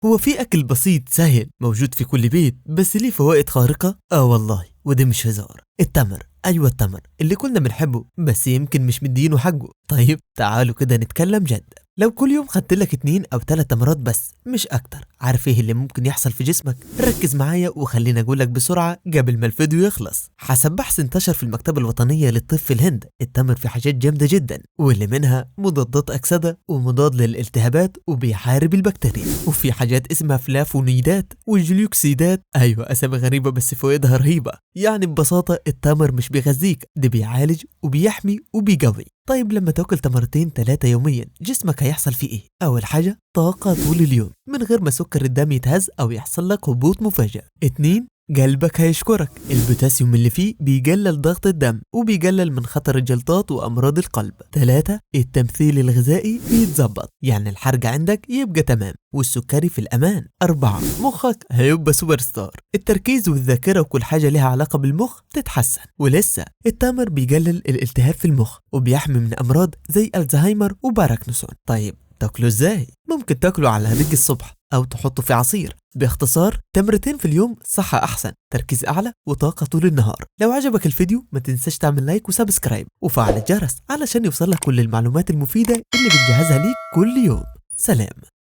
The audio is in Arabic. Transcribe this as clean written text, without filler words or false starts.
هو في أكل بسيط سهل موجود في كل بيت بس ليه فوائد خارقة؟ والله وده مش هزار. التمر، أيوة التمر اللي كلنا بنحبه بس يمكن مش مدينه حقه. طيب تعالوا كده نتكلم جد. لو كل يوم خدت لك 2 أو 3 تمرات بس مش أكتر، عارف إيه اللي ممكن يحصل في جسمك؟ ركز معايا وخليني أقولك بسرعة قبل ما الفيديو يخلص. حسب بحث انتشر في المكتبة الوطنية للطب في الهند، التمر فيه حاجات جامدة جدا واللي منها مضادات أكسدة ومضاد للالتهابات وبيحارب البكتيريا، وفي حاجات اسمها فلافونيدات والجلوكسيدات. أيوة أسامي غريبة بس فوائدها رهيبة. يعني ببساطة التمر مش بيغذيك، ده بيعالج وبيحمي وبيقوي. طيب لما تاكل تمرتين 3 يوميا جسمك هيحصل فيه ايه؟ اول حاجة طاقة طول اليوم من غير ما سكر الدم يتهز او يحصل لك هبوط مفاجئ. 2 قلبك هيشكرك، البوتاسيوم اللي فيه بيقلل ضغط الدم وبيقلل من خطر الجلطات وامراض القلب. 3 التمثيل الغذائي بيتظبط، يعني الحرق عندك يبقى تمام والسكري في الامان. 4 مخك هيبقى سوبر ستار، التركيز والذاكرة وكل حاجة لها علاقة بالمخ تتحسن. ولسه التمر بيقلل الالتهاب في المخ وبيحمي من امراض زي الزهايمر وباركنسون. طيب تاكله ازاي؟ ممكن تاكله على ريق الصبح او تحطه في عصير. باختصار تمرتين في اليوم صحة احسن، تركيز اعلى وطاقة طول النهار. لو عجبك الفيديو ما تنساش تعمل لايك وسبسكرايب وفعل الجرس علشان يوصلك كل المعلومات المفيدة اللي بنجهزها ليك كل يوم. سلام.